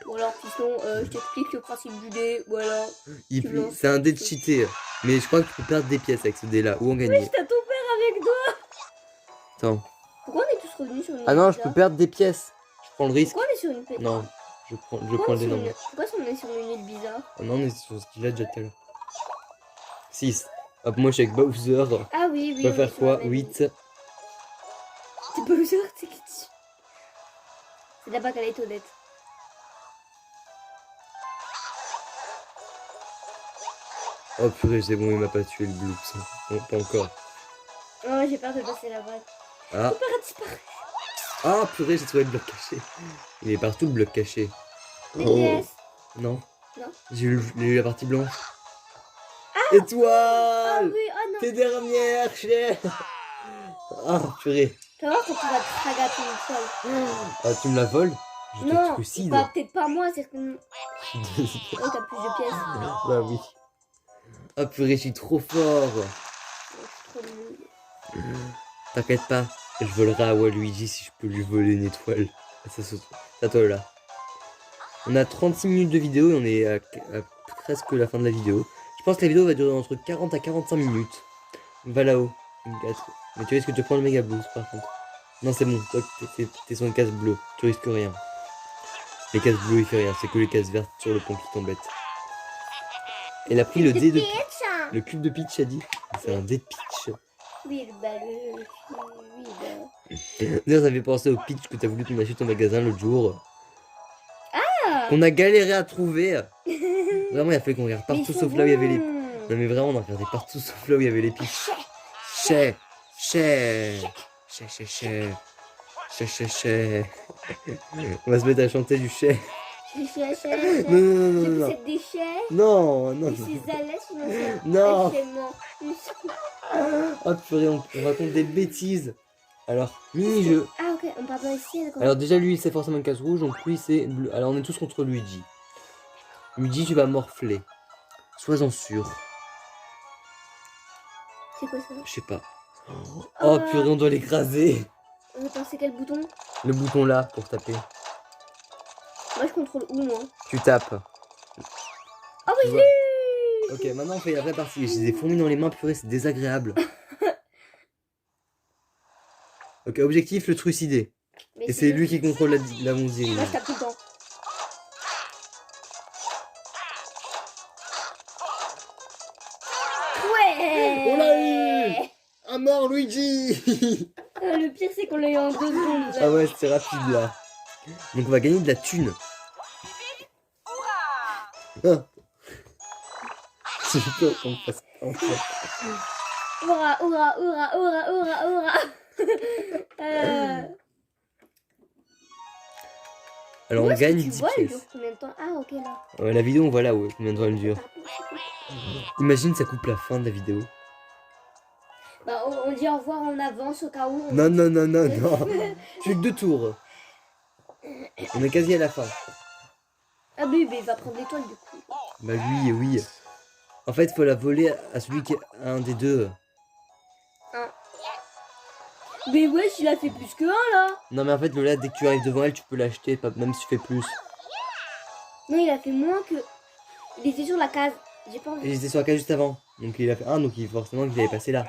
Ouais, Bon alors piston, je t'explique le principe du dé, voilà. Tu lances. C'est un dé de cheaté. Mais je crois que tu peux perdre des pièces avec ce dé là ou en gagner. T'as ton père avec toi. Attends. Pourquoi on est tous revenus sur une île Ah non, je bizarre peux perdre des pièces. Je prends le risque. Pourquoi on est sur une pétale Non, je prends Pourquoi le dé normal. Pourquoi on est sur une île bizarre? Ah non, on est sur ce qu'il a déjà tout à l'heure. 6. Hop, moi je suis avec Bowser. Ah oui, oui. On va on est faire sur quoi la même île. 8. C'est Bowser, c'est qui? C'est là-bas qu'elle est honnête. Oh purée, c'est bon, il m'a pas tué le bloops. Bon, pas encore. Oh, j'ai peur de passer la balle. Ah, Ton père a disparu. ah purée, j'ai trouvé le bloc caché. Il est partout le bloc caché. Des Oh. pièces. Non. Non. J'ai eu la partie blanche. Ah Étoile. oui, oh non. Tes dernières, cher. Ah purée. Tu vas voir quand tu vas te ragater une seule. Ah, tu me la voles? Je te Non, trucide. bah, peut-être pas moi, c'est que... Oh, t'as plus de pièces. Bah oui. Ah purée, je suis trop fort. Je suis trop nulle. T'inquiète pas, je volerai à Waluigi si je peux lui voler une étoile. C'est à toi là. On a 36 minutes de vidéo et on est à presque la fin de la vidéo. Je pense que la vidéo va durer entre 40 à 45 minutes. Va là-haut. Mais tu risques de prendre le méga blues par contre. Non c'est bon, toi t'es sur une case bleue, tu risques rien. Les cases bleues il fait rien, c'est que les cases vertes sur le pont qui t'embêtent. Elle a pris le dé de le cube de Peach a dit. C'est un dé de Peach. Oui, bah, oui, bah. D'ailleurs ça fait penser au Peach que t'as voulu qu'on achète au magasin l'autre jour. Ah. Qu'on a galéré à trouver. Vraiment il a fallu qu'on regarde Mais partout ils sauf sont là où il y avait les... bons. Non mais vraiment on a regardé partout sauf là où il y avait les Peach. Chais. On va se mettre à chanter du chais. Non, non, non, non, non. C'est des chais. Non, non, Et ces alès, sinon c'est non. un Oh purée, on raconte des bêtises. Alors, mini-jeu. Ah ok, on part pas ici, d'accord. Alors déjà lui c'est forcément une case rouge, donc lui c'est bleu. Alors on est tous contre Luigi. Luigi tu vas morfler. Sois-en sûr. C'est quoi ça? Je sais pas. Oh purée, on doit l'écraser. Attends, c'est quel bouton? Le bouton là pour taper. Moi je contrôle où moi? Tu tapes. Ah oui, Tu je vois. l'ai eu. Ok, maintenant on fait la vraie partie. Je les ai fourmis dans les mains, purée, c'est désagréable. Ok, objectif, le trucider. Mais Et c'est lui qui contrôle la monzine. Moi je tape tout le temps. Ouais. On l'a eu. À mort, Luigi. Le pire c'est qu'on l'a eu en 2 secondes. Ah ouais, c'est rapide là. Donc on va gagner de la thune. Ah. J'ai peur qu'on me fasse pas encore. Hurrah, hurrah, hurrah, hurrah, hurrah, hurrah. Alors Où on est-ce que gagne tu 10 vois, elle pièces. dure combien de temps? Ah ok là. La vidéo, on voit là ouais, combien de temps elle dure. Imagine, ça coupe la fin de la vidéo. Bah on dit au revoir en avance au cas où. Non, non, non, non, non. Plus que 2 tours. On est quasi à la fin. Ah bébé, il va prendre l'étoile du coup. Bah oui, oui. En fait, faut la voler à celui qui est un des deux. Mais ouais, il a fait plus que un là. Non mais en fait, Lola, dès que tu arrives devant elle, tu peux l'acheter, même si tu fais plus. Non, il a fait moins que... Il était sur la case. J'ai pas Et envie. j'étais sur la case juste avant. Donc il a fait 1, donc forcément qu'il avait passé là.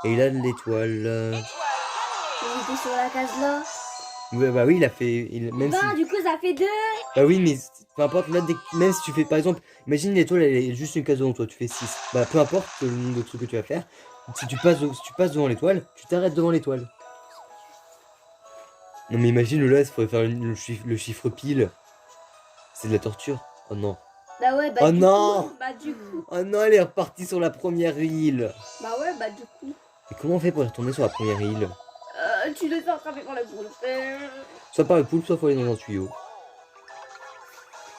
Et il a de l'étoile. Il était sur la case là. Ouais, bah oui, il a fait... même si... Ben, du coup, ça fait 2. Bah oui, mais peu importe, là, même si tu fais, par exemple, imagine l'étoile, elle est juste une case devant toi, tu fais 6. Bah peu importe le nombre de trucs que tu vas faire, si tu passes devant l'étoile, tu t'arrêtes devant l'étoile. Non mais imagine, Lola, il faudrait faire le chiffre pile. C'est de la torture. Oh non. Bah ouais, bah Oh du non. coup. Bah du coup. Oh non, elle est repartie sur la première île. Bah ouais, bah du coup. Et comment on fait pour y retourner sur la première île? Tu le fais attraper par la boule. Soit par le poulpe, soit faut aller dans un tuyau.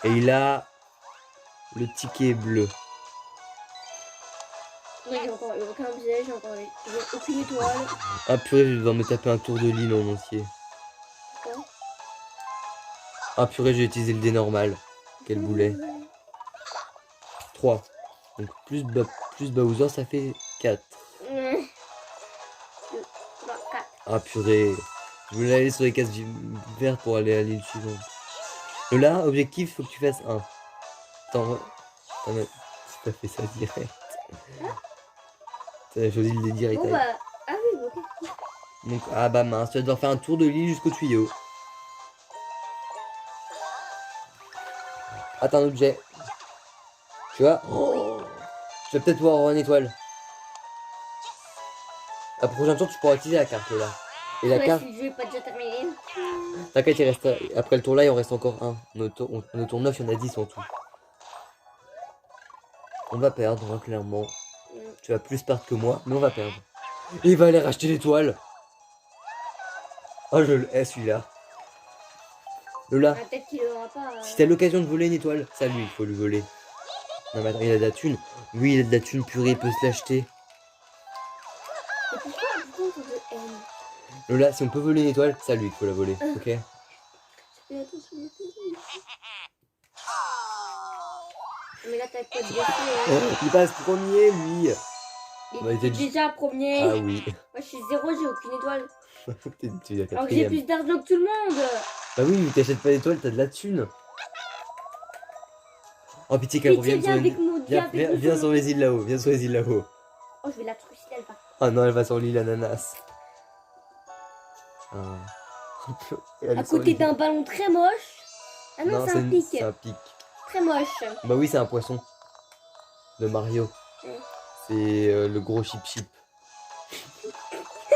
Et il a le ticket bleu. Ouais, j'ai encore eu aucun objet, j'ai aucune étoile. Ah purée, je vais devoir me taper un tour de l'île en entier. Pourquoi? Ah purée, j'ai utilisé le dé normal. Quel boulet. 3. Donc plus Bowser, ça fait 4. 2, 3, 4. Ah purée. Je voulais aller sur les cases vertes pour aller à l'île suivante. Lola, objectif, faut que tu fasses 1. Attends, t'as fait ça direct. T'as choisi le direct. Bon bah. Ah oui, ok. Donc, ah bah mince, tu vas devoir faire un tour de l'île jusqu'au tuyau. Attends, un objet. Tu vois? Oh, tu vas peut-être pouvoir avoir une étoile. La prochaine tour, tu pourras utiliser la carte là. Et la Ouais, carte, si le jeu est pas déjà terminé. t'inquiète, il reste. Après le tour là, il en reste encore un. On est au tour 9, il y en a 10 en tout. On va perdre, hein, clairement. Tu vas plus perdre que moi, mais on va perdre. Et il va aller racheter l'étoile. Oh, je le hais celui-là. Lola, Ah, peut-être qu'il aura pas. si t'as l'occasion de voler une étoile, ça lui, il faut lui voler. Non, mais attends, il a de la thune. Oui, il a de la thune purée, il peut se l'acheter. Et pourquoi on veut M? Lola, si on peut voler une étoile, ça lui, il faut la voler, ok? Fais attention. Mais là, t'as pas de blessé. Il passe premier, lui. Il Ouais, était t'es- déjà premier. Ah oui. Moi, je suis 0, j'ai aucune étoile. Tu es la Alors que j'ai quatrième. plus d'argent que tout le monde. Bah oui, mais t'achètes pas d'étoile, t'as de la thune. Oh pitié qu'elle Pitié, revienne sur viens une... avec nous. Viens sur les îles là-haut, viens sur les îles là-haut. Oh, je vais la trucider, elle va. Ah non, elle va sur l'île ananas. Ah. Elle est À sur côté l'île. d'un ballon très moche. Ah non, c'est un pic. C'est un pic. Très moche. Bah oui, c'est un poisson. De Mario. Mm. C'est le gros chip chip.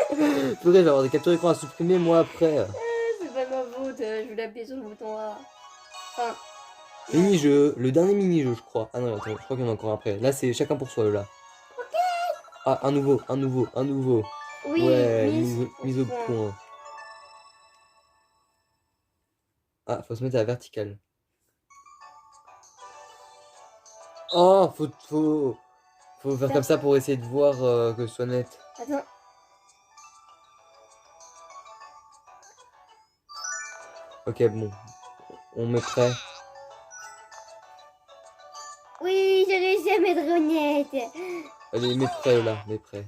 Purée, je vais avoir des captures écran à supprimer moi après. C'est pas ma faute. Je voulais appuyer sur le bouton A. Enfin. Mini-jeu, le dernier mini-jeu, je crois. Ah non, attends, je crois qu'il y en a encore après. Là, c'est chacun pour soi, là. Ah, un nouveau. Oui, Ouais, mise mise au point. Ah, faut se mettre à la verticale. Oh, faut faire comme ça pour essayer de voir que ce soit net. Attends. Ok, bon. On met prêt. Oui, j'ai réussi à mettre Rognette. Allez, mets prêt, là, mets prêt.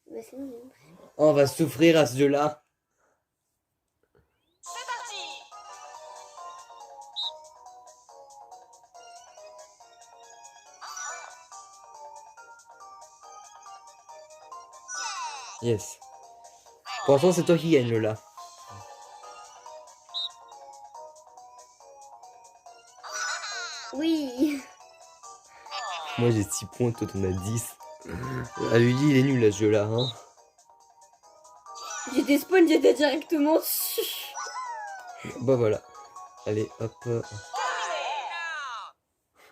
Bah, c'est bon, Oh, on va souffrir à ce jeu-là. C'est parti. Yes. Pour l'instant, c'est toi qui gagne, Lola. Oui. Moi, j'ai 6 points, toi, t'en as 10. Ah, lui dit, il est nul, à ce jeu-là, hein. J'étais spawn, j'étais directement dessus. Bah, voilà. Allez, hop.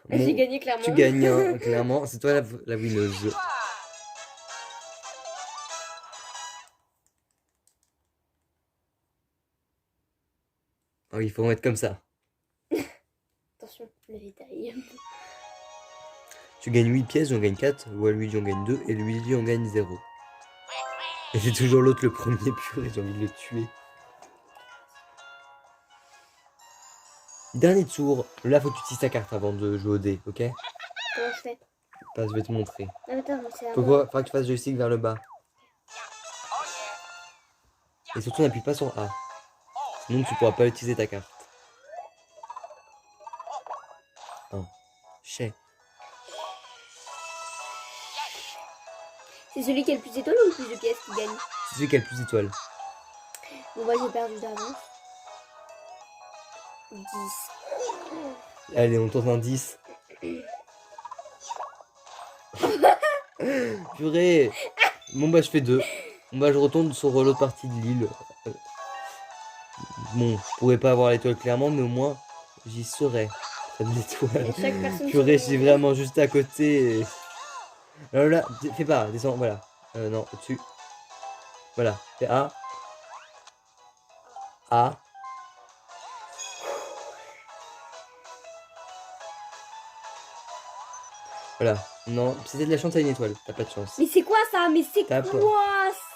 J'ai Bon, gagné clairement. tu gagnes, hein, clairement. C'est toi la winneuse. Oh, il faut mettre comme ça. Attention, le détail. Tu gagnes 8 pièces, j'en gagne 4. Ou à Luigi, on gagne 2. Et Luigi, on gagne 0. Et c'est toujours l'autre le premier, purée, j'ai envie de le tuer. Dernier tour. Là, faut que tu utilises ta carte avant de jouer au dé, ok? Comment je fais? Bah, je vais te montrer. Ah, attends, mais c'est à moi. Pourquoi? Faudra que tu fasses joystick vers le bas. Et surtout, n'appuie pas sur A. Sinon, tu pourras pas utiliser ta carte. Oh. Chais. C'est celui qui a le plus d'étoiles ou le plus de pièces qui gagne? C'est celui qui a le plus d'étoiles. Bon, moi j'ai perdu d'avance. 10. Allez, on tente un 10. Purée. Bon, bah, je fais 2. Bon, bah, je retourne sur l'autre partie de l'île. Bon, je pourrais pas avoir l'étoile clairement, mais au moins, j'y serai. Près de l'étoile. Et chaque personne. Purée, je sur suis une- vraiment juste à côté. Alors là, fais pas, descends, voilà. Non, au-dessus. Voilà, fais A. A. Voilà. Non, si t'as de la chance, t'as une étoile. T'as pas de chance. Mais c'est quoi ça? Mais c'est T'as pas. quoi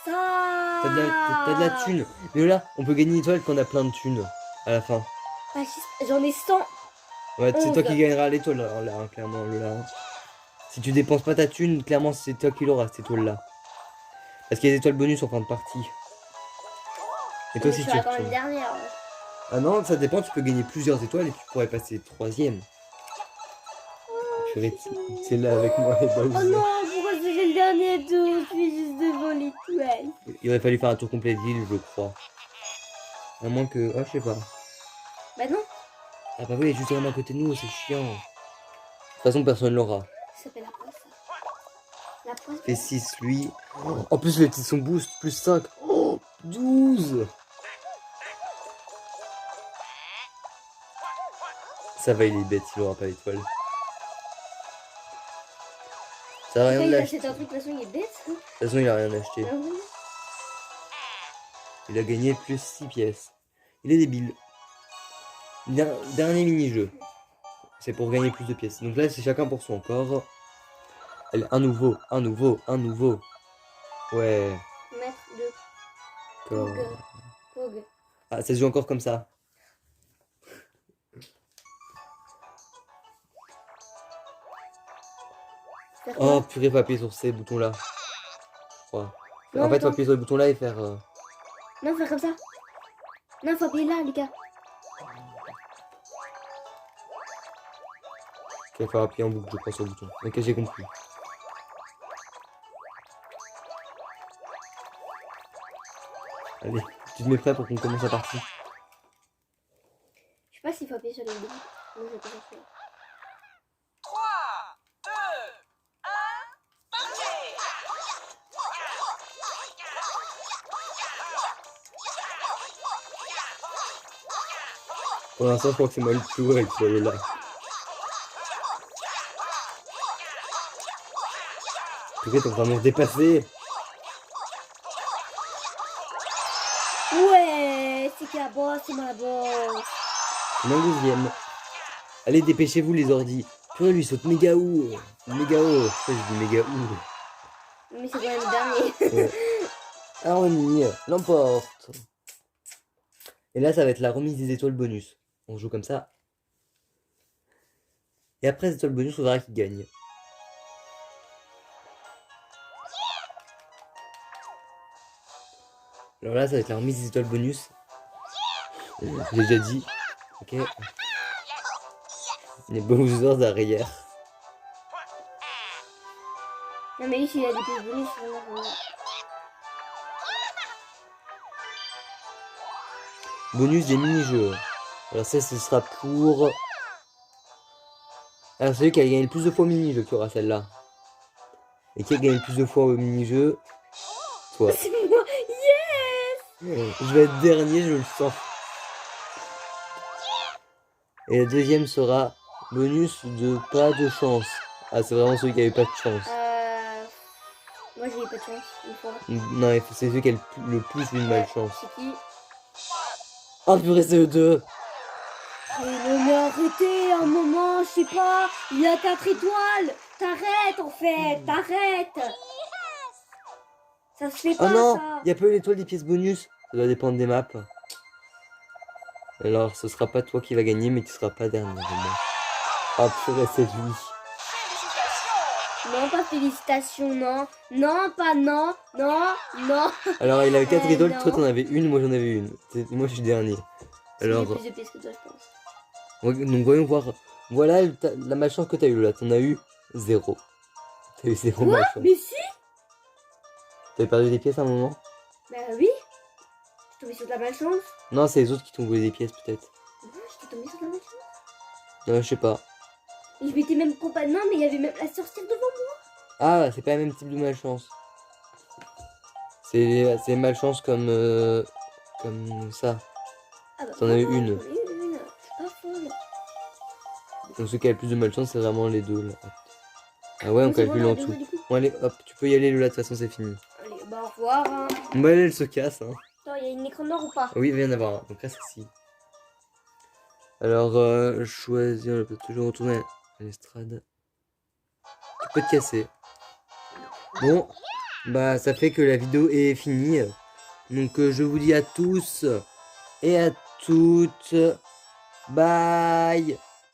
ça? T'as de la thune. Mais là, on peut gagner une étoile quand on a plein de thunes. À la fin. Ah, j'en ai 100. Ouais, c'est 11. toi qui gagneras l'étoile là, hein, clairement, là. Si tu dépenses pas ta thune, clairement, c'est toi qui l'auras, cette étoile-là. Parce qu'il y a des étoiles bonus en fin de partie. Et toi Mais aussi, je tu suis quand même retournes. dernière. Ah non, ça dépend, tu peux gagner plusieurs étoiles et tu pourrais passer troisième. Purée, t'es là avec moi et Oh Bowser. non, pourquoi c'est le dernier tour? Je suis juste devant l'étoile. Il aurait fallu faire un tour complet de ville, je crois. À moins que... Oh, je sais pas. Bah non, Ah bah oui, il est juste vraiment à côté de nous, c'est chiant. De toute façon, personne l'aura. ça s'appelle la poisse. Ça. La poisse. Fait 6, lui. Oh, en plus, les petits sont boost, plus 5. Oh, 12. Ça va, il est bête, il aura pas l'étoile. Ça va, rien de Il l'acheter. achète un truc, de toute façon, il est bête. De toute façon, il a rien acheté. Ah oui. Il a gagné plus 6 pièces. Il est débile. Dernier mini-jeu. C'est pour gagner plus de pièces. Donc là, c'est chacun pour son corps. Allez, un nouveau, un nouveau, un nouveau. Ouais. Maître de Corps. Kog. Ah, ça se joue encore comme ça. Faire quoi? Oh, purée, faut appuyer sur ces boutons-là. Je crois. Non, En fait, faut attends. appuyer sur le bouton-là et faire... Non, faire comme ça. Non, faut appuyer là, les gars. Ok, faut appuyer en boucle, je crois, sur le bouton. Ok, j'ai compris. Allez, tu te mets prêt pour qu'on commence la partie. Je sais pas s'il faut appuyer sur les boutons. Moi, je vais pas faire. 3, 2, 1, parti. Pour l'instant, je crois que c'est moi le plus haut avec ce là. Purée, t'es vraiment dépassé. Ouais, c'est qui la bosse, c'est moi la bosse. On est en deuxième. Allez, dépêchez-vous les ordis. Purée, lui saute méga haut. Méga haut. Pourquoi je dis méga haut? Mais c'est quand même le dernier. Ouais. Harmonie l'emporte. Et là, ça va être la remise des étoiles bonus. On joue comme ça. Et après les étoiles bonus, on verra qui gagne. Alors là, ça va être la remise des étoiles bonus. J'ai déjà dit. Ok. Les Bowser derrière. Non, mais lui, s'il a des pièces bonus, c'est vraiment. Bonus des mini-jeux. Alors ça, ce sera pour... Alors celui qui a gagné le plus de fois au mini-jeu qui aura celle-là. Et qui a gagné le plus de fois au mini-jeu? Toi. C'est moi. Yes. Je vais être dernier, je le sens. Et la deuxième sera bonus de pas de chance. Ah, c'est vraiment celui qui avait pas de chance. Moi, j'ai eu pas de chance une fois. Non, c'est celui qui a le plus eu de malchance. C'est qui? Oh purée, c'est eux deux. Mais arrêtez un moment, je sais pas. Il y a 4 étoiles. T'arrêtes en fait, t'arrêtes. Ça se fait Oh pas non, ça. il y a pas eu l'étoile des pièces bonus. Ça doit dépendre des maps. Alors, ce sera pas toi qui va gagner, mais tu seras pas dernier. Vraiment. Oh purée, c'est lui. Non, pas félicitations, non. Non, pas non, non, non. Alors, il avait 4 étoiles, non. toi t'en avais une, moi j'en avais une. Moi je suis dernier. Alors, J'ai plus de pièces que toi, je pense. donc voyons voir. Voilà la malchance que t'as eu là. T'en as eu 0. T'as eu 0 Quoi? malchance. Mais si. T'avais perdu des pièces à un moment? Bah oui. Je suis tombée sur de la malchance. Non, c'est les autres qui t'ont volé des pièces peut-être. Non, j'étais tombée sur de la malchance. Non, je sais pas. Et je m'étais même complètement, mais il y avait même la sorcière devant moi. Ah, c'est pas le même type de malchance. C'est malchance comme ça. Ah bah, T'en as eu j'en ai une. une. C'est pas folle. Donc ceux qui a le plus de malchance, c'est vraiment les deux là. Ah ouais, on Non, c'est calcule moi, en la tout. deuxième, du coup. Bon allez, hop, tu peux y aller Lola, de toute façon c'est fini. Allez, bah au revoir. Hein. Bon allez, elle se casse. Hein. Attends, il y a une écran noire ou pas? Oui, il va y en avoir un. Donc reste ici. Alors, choisir, on peut toujours retourner à l'estrade. Tu peux te casser. Bon, bah ça fait que la vidéo est finie. Donc je vous dis à tous et à toutes. Bye.